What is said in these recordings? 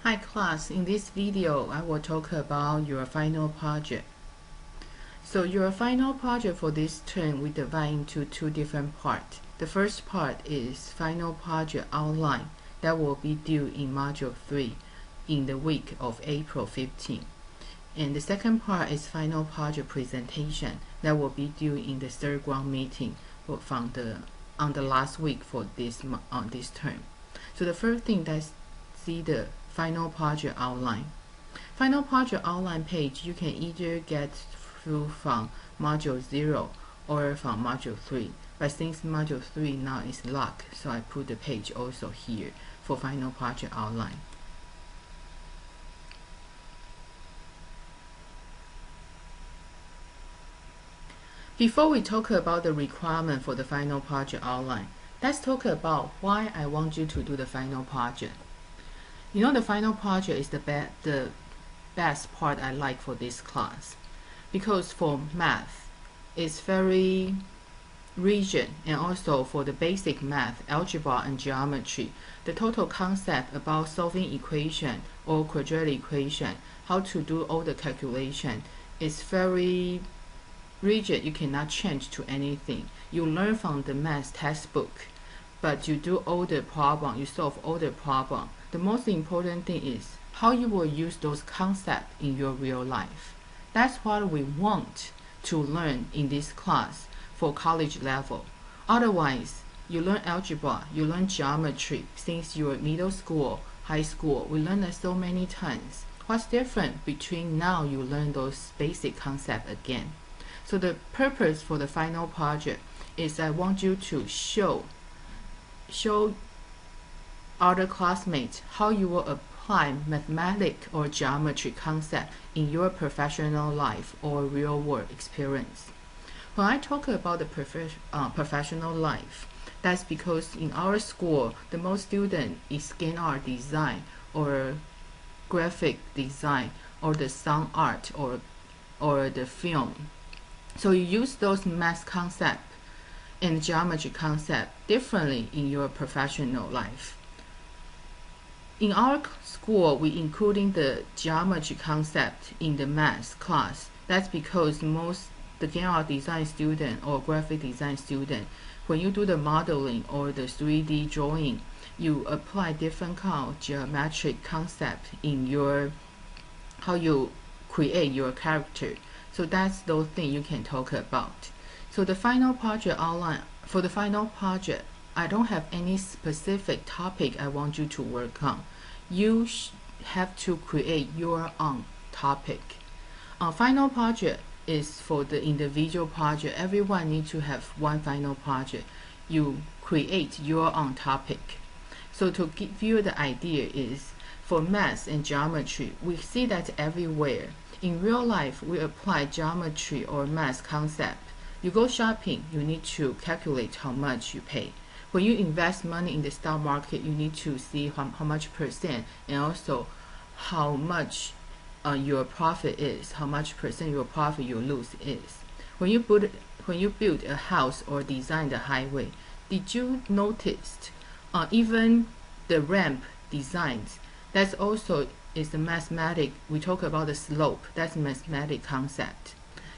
Hi class, in this video I will talk about your final project. So your final project for this term we divide into two different parts. The first part is final project outline that will be due in module 3 in the week of April 15. And the second part is final project presentation that will be due in the third ground meeting on the last week for this term. So the first thing, let's see the final project outline. Final project outline page you can either get through from module 0 or from module 3, but since module 3 now is locked, so I put the page also here for final project outline. Before we talk about the requirement for the final project outline, let's talk about why I want you to do the final project. You know, the final project is the best part I like for this class, because for math it's very rigid, and also for the basic math, algebra and geometry, the total concept about solving equation or quadratic equation, how to do all the calculation is very rigid. You cannot change to anything. You learn from the math textbook, but you do all the problem, you solve all the problem. The most important thing is how you will use those concepts in your real life. That's what we want to learn in this class for college level. Otherwise, you learn algebra, you learn geometry since you're middle school, high school. We learn that so many times. What's different between now you learn those basic concepts again? So the purpose for the final project is I want you to show other classmates how you will apply mathematics or geometry concept in your professional life or real world experience. When I talk about the professional life, that's because in our school the most student is scan art design or graphic design or the sound art or the film. So you use those math concept and geometry concept differently in your professional life. In our school, we including the geometry concept in the math class. That's because the general design student or graphic design student, when you do the modeling or the 3D drawing, you apply different kind of geometric concept in your how you create your character. So that's those things you can talk about. So the final project outline, for the final project, I don't have any specific topic I want you to work on. You have to create your own topic. Final project is for the individual project. Everyone needs to have one final project. You create your own topic. So to give you the idea is, for math and geometry, we see that everywhere. In real life, we apply geometry or math concept. You go shopping, you need to calculate how much you pay. When you invest money in the stock market, you need to see how much percent and also how much your profit is, how much percent your profit you lose is. When you build a house or design the highway, did you notice even the ramp designs? That's also is the mathematic. We talk about the slope. That's mathematic concept.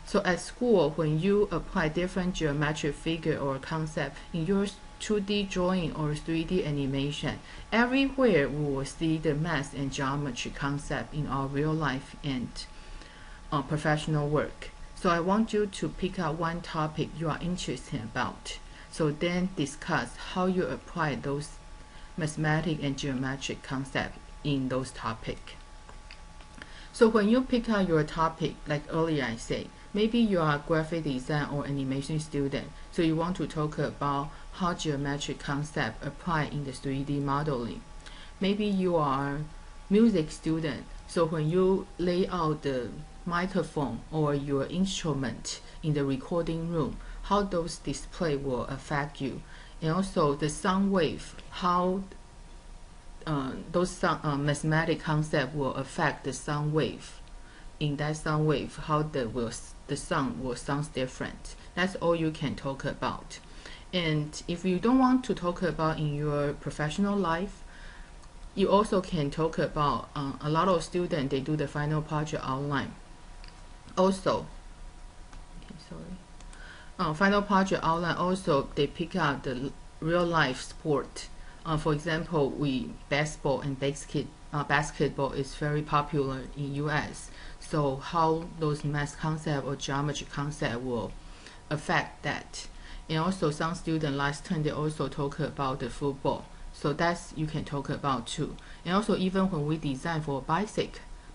So at school, when you apply different geometric figure or concept in your 2D drawing or 3D animation, everywhere we will see the math and geometry concept in our real life and professional work. So I want you to pick out one topic you are interested about. So then discuss how you apply those mathematic and geometric concept in those topics. So when you pick out your topic, like earlier I said, maybe you are a graphic design or animation student, so you want to talk about how geometric concept apply in the 3D modeling. Maybe you are music student, so when you lay out the microphone or your instrument in the recording room, how those display will affect you, and also the sound wave, how those mathematic concept will affect the sound wave. In that sound wave, how the sound will sound different. That's all you can talk about. And if you don't want to talk about in your professional life, you also can talk about a lot of students, they do the final project online. Also, okay, sorry. Final project online also, they pick up the real life sport. For example, basketball and basketball is very popular in US. So how those math concept or geometry concept will affect that. And also some students last time they also talk about the football. So that's you can talk about too. And also even when we design for a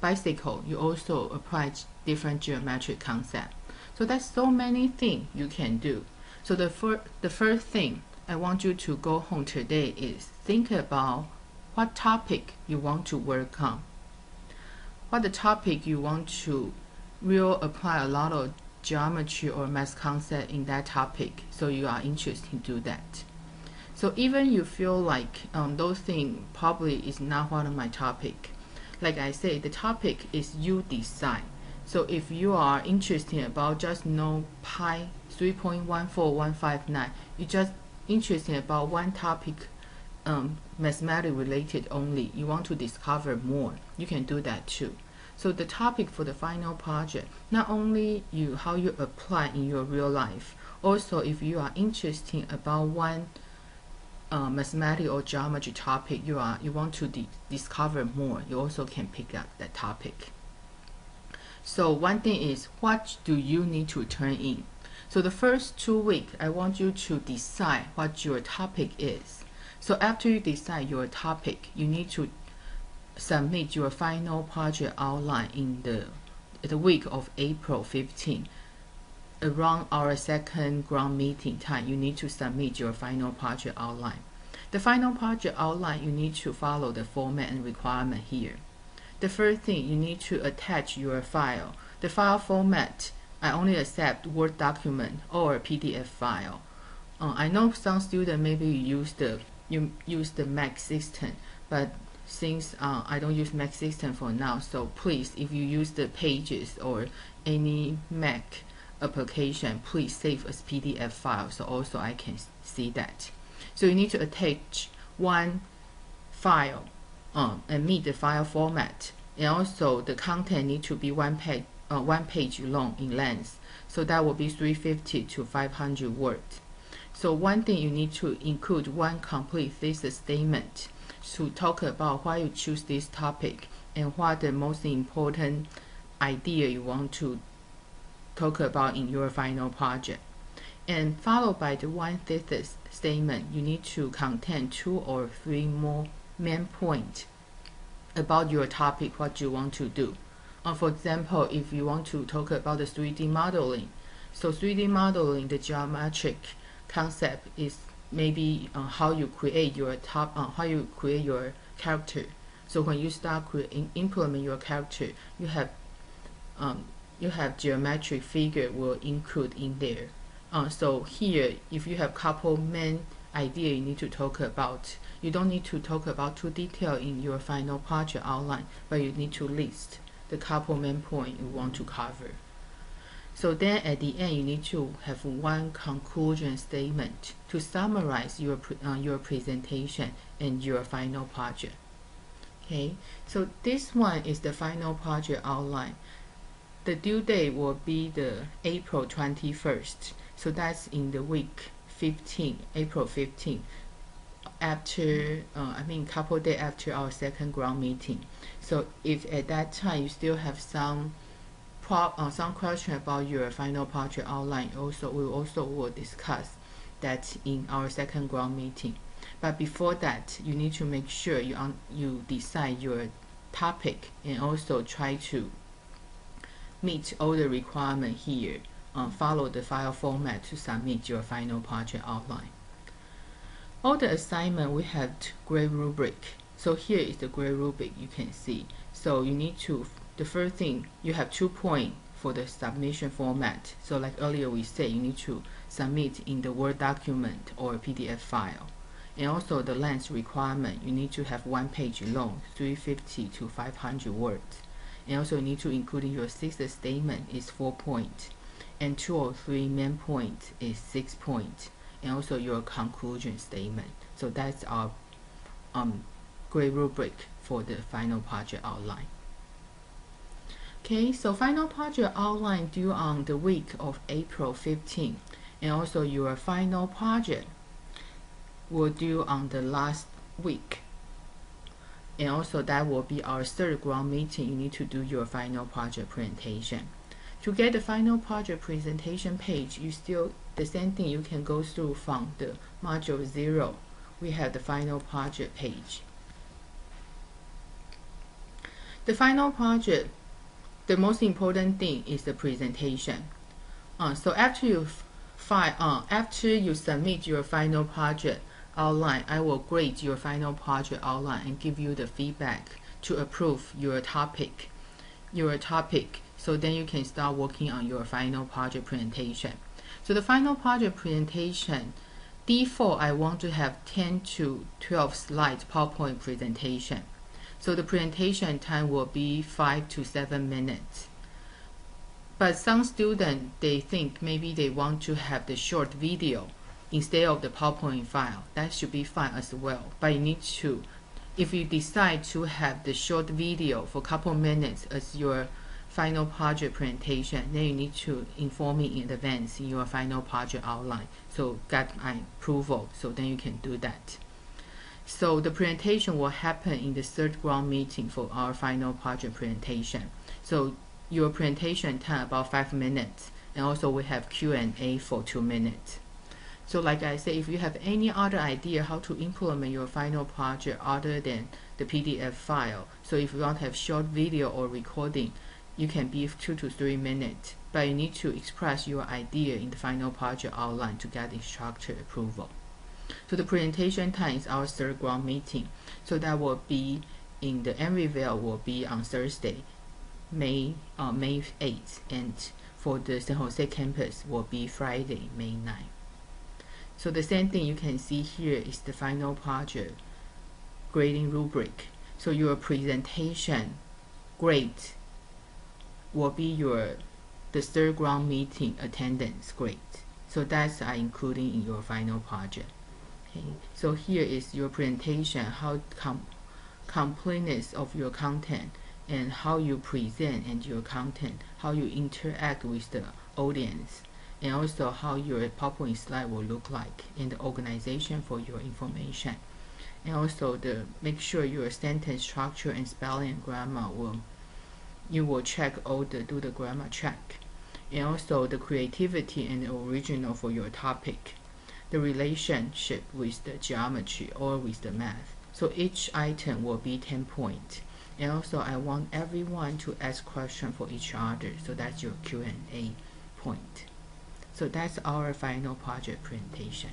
bicycle, you also apply different geometric concept. So that's so many things you can do. So the first thing I want you to go home today is think about what topic you want to work on. What the topic you want to really apply a lot of geometry or math concept in that topic, so you are interested to do that. So even you feel like those things probably is not one of my topic, like I say, the topic is you decide. So if you are interested about just know pi 3.14159, you just interested about one topic, mathematics related only, you want to discover more, you can do that too. So the topic for the final project, not only how you apply in your real life, also if you are interested about one mathematics or geometry topic, you want to discover more, you also can pick up that topic. So one thing is, what do you need to turn in? So the first 2 weeks, I want you to decide what your topic is. So after you decide your topic, you need to submit your final project outline in the week of April 15. Around our second ground meeting time, you need to submit your final project outline. The final project outline, you need to follow the format and requirement here. The first thing, you need to attach your file. The file format, I only accept Word document or PDF file. I know some students maybe you use the Mac system, but since I don't use Mac system for now, so please, if you use the Pages or any Mac application, please save as PDF file so also I can see that. So you need to attach one file and meet the file format, and also the content need to be one page long in length, so that will be 350 to 500 words. So one thing, you need to include one complete thesis statement to talk about why you choose this topic and what the most important idea you want to talk about in your final project. And followed by the one thesis statement, you need to contain 2 or 3 more main points about your topic, what you want to do. For example, if you want to talk about the 3D modeling, so 3D modeling, the geometric concept is maybe how you create your character. So when you start implement your character, you have geometric figure will include in there. So here, if you have couple main idea you need to talk about, you don't need to talk about too detail in your final project outline, but you need to list the couple main point you want to cover. So then at the end, you need to have one conclusion statement to summarize your presentation and your final project. Okay, so this one is the final project outline. The due date will be the April 21st. So that's in the week 15, April 15, after couple days after our second ground meeting. So if at that time you still have some question about your final project outline, we will discuss that in our second ground meeting. But before that, you need to make sure you decide your topic and also try to meet all the requirements here. Follow the file format to submit your final project outline. All the assignment, we have grade rubric. So here is the grade rubric you can see. So you need to, the first thing, you have 2 points for the submission format. So like earlier we said, you need to submit in the Word document or PDF file. And also the length requirement, you need to have 1 page long, 350 to 500 words. And also you need to include in your thesis statement is 4 points. And 2 or 3 main points is 6 points, and also your conclusion statement. So that's our grade rubric for the final project outline. Okay, so final project outline due on the week of April 15, and also your final project will due on the last week. And also that will be our third ground meeting. You need to do your final project presentation. To get the final project presentation page, you still the same thing. You can go through from the module 0. We have the final project page. The final project, the most important thing is the presentation. So after you submit your final project outline, I will grade your final project outline and give you the feedback to approve your topic. So then you can start working on your final project presentation. So the final project presentation, default, I want to have 10 to 12 slides PowerPoint presentation. So the presentation time will be 5 to 7 minutes. But some students, they think maybe they want to have the short video instead of the PowerPoint file. That should be fine as well. But you need to, if you decide to have the short video for a couple minutes as your final project presentation, then you need to inform me in advance in your final project outline. So get my approval, so then you can do that. So the presentation will happen in the third ground meeting for our final project presentation. So your presentation time about 5 minutes, and also we have Q&A for 2 minutes. So like I said, if you have any other idea how to implement your final project other than the PDF file, so if you want to have short video or recording, you can be 2 to 3 minutes, but you need to express your idea in the final project outline to get instructor approval. So the presentation time is our third ground meeting. So that will be in the Emeryville will be on Thursday, May 8th, and for the San Jose campus will be Friday, May 9th. So the same thing you can see here is the final project grading rubric. So your presentation grade will be the third ground meeting attendance grade. So that's including in your final project. Okay. So here is your presentation, how completeness of your content, and how you present and your content, how you interact with the audience, and also how your PowerPoint slide will look like, and the organization for your information. And also make sure your sentence structure and spelling and grammar you will check do the grammar check. And also the creativity and the original for your topic, the relationship with the geometry or with the math. So each item will be 10 points. And also I want everyone to ask questions for each other. So that's your Q&A point. So that's our final project presentation.